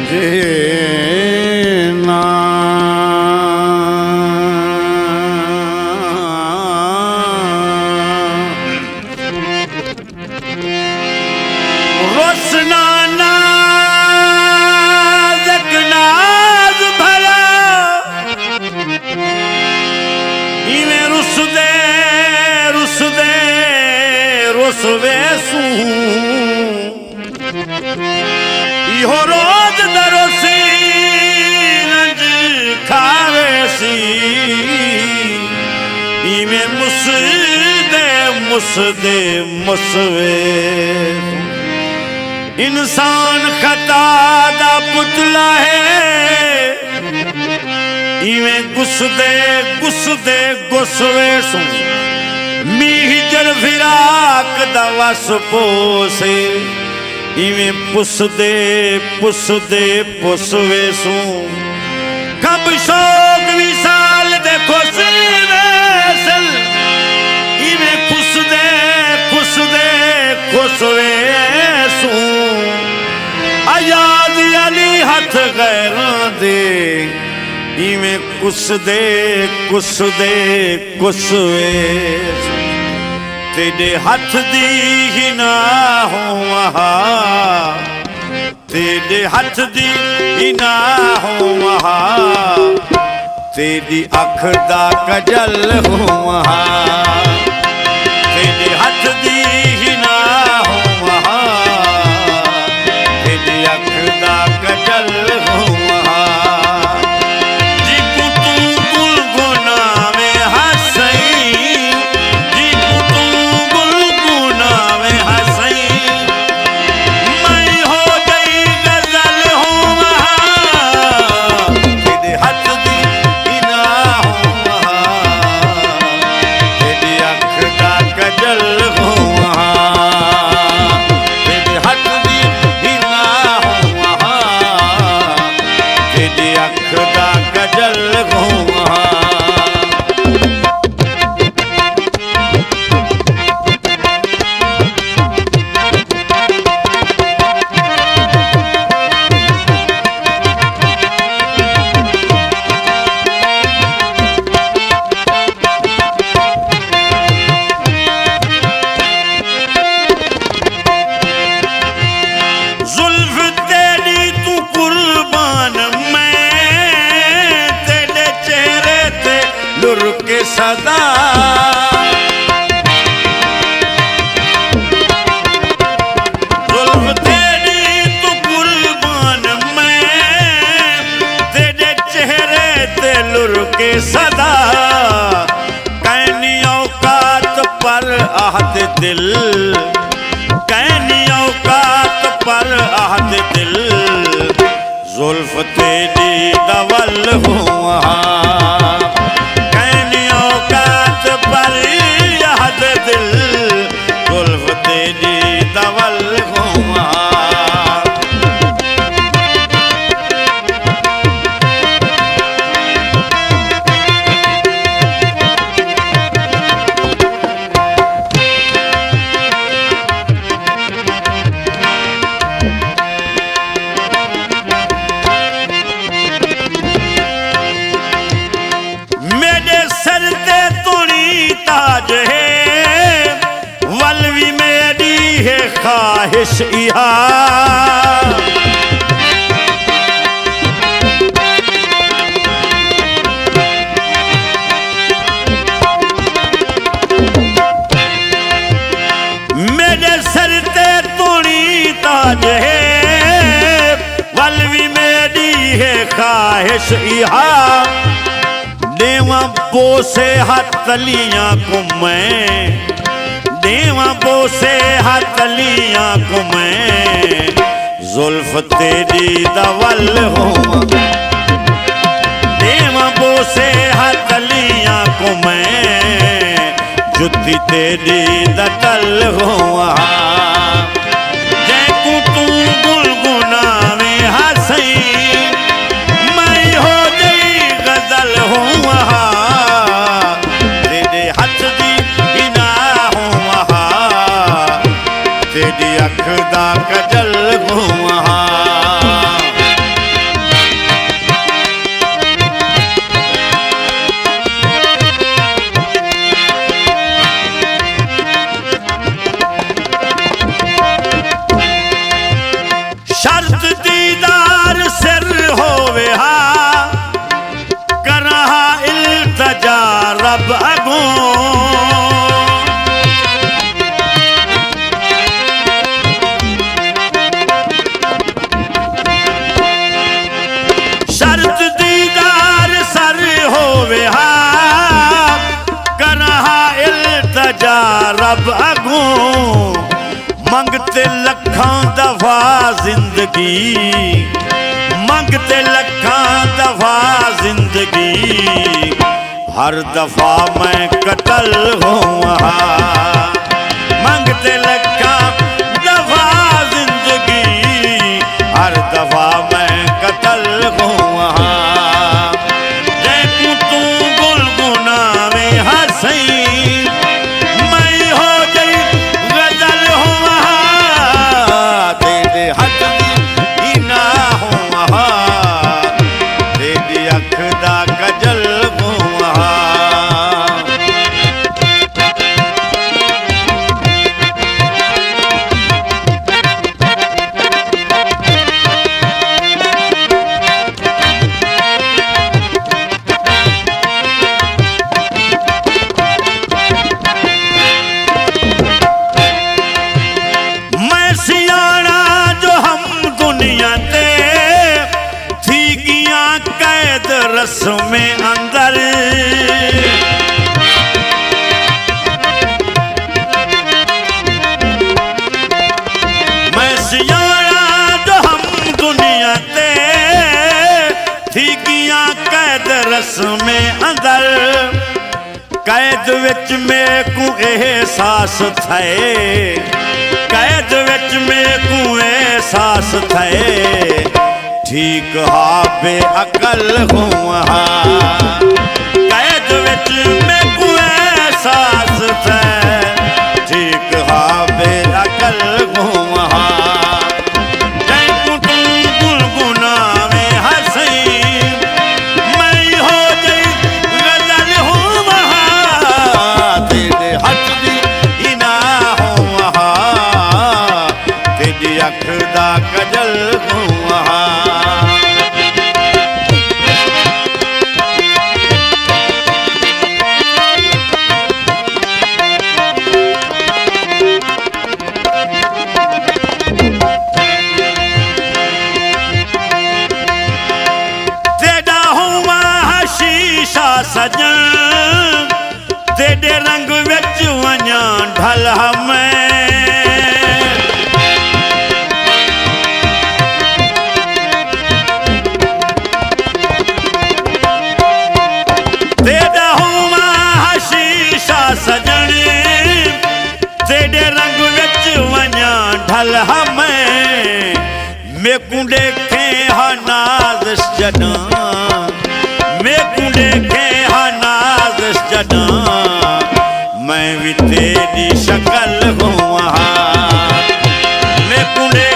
जेना रोसना नाज़क नाज भला इवें रुसदे रुसदे रुसवे सू इहो रोज दरोसी रंज खावे सी इवें मुसदे मुसदे मुसवे इंसान खता दा पुतला है इवें गुसदे गुसदे गुसवे सू मीह जल फिराक दा वस पोसे इवें पुसदे पुसदे पुसवे सू कब शौक विशाल देखो सिल इवें पुसदे पुसदे खुसवे सू आयाद अली हथ गैरां दे इवें कुसदे कुसदे कुसवे सू तेरे हथ दी ही ना हो वहा तेरे हथ दी ही ना हो वहा तेरी अख दा कजल हो वहा तेरे हथ दी ही ना हो वहा तेरी अख दा कजल हो वहा जी तू गुलगुना में हंसई सदा जुल्फ तेरी तू कुर्बान मैं तेरे चेहरे ते लुरके सदा कैनी औकात पर आहद दिल कैनी औकात पर आहद दिल जुल्फ तेरी दवल हो वहाँ ख्वाहिश इहा मेरे सर ते तोड़ी ताज है वलवी मेरी है ख्वाहिश इहा देवा बोसे हथलियां को मैं देवा बोसे हथलियां को मैं जुल्फ तेरी दवल हो देवा बोसे हथलियां को मैं जुत्ती तेरी दतल हो जैकू तू गुलगुना में हंसई मैं हो गई गजल हो तेरे हथ दी बिना हो तेरी अख दा कजल हो रब अगों मंगते लखां दफा जिंदगी, मंगते लखां दफा जिंदगी, हर दफा मैं कतल हूँ। मंगते लखां दफा जिंदगी, हर दफा मैं कतल हूँ। देखूं तू गुलगुना में हंसई, मैं हो गई गजल हूँ। तेरे हट दी ना हूँ, तेरी अख दा कजल हूँ। रस में अंदर मैं सियारा जो हम दुनिया ते थी गिया कैद रस में अंदर। कैद विच में को एहसास थे, कैद विच में को एहसास थे, ठीक हा बे अकल हूँ। कैद विच में को एहसास थे, ठीक हा बे अकल हूँ। जैकू तू गुलगुना में हंसई, मैं हो गई गजल हूँ। तेरे हट दी ना हूँ, तेरी अख दा कजल हूँ। सजन तेरे रंग विच वञा ढल मैं, तेरा हुआ शीशा सजन तेरे रंग विच वञा ढल मैं। मेकू देखे हा नाज़िश जॾां, मेकू देखे जदा मैं भी तेरी शक्ल हूँ। मैं कुड़े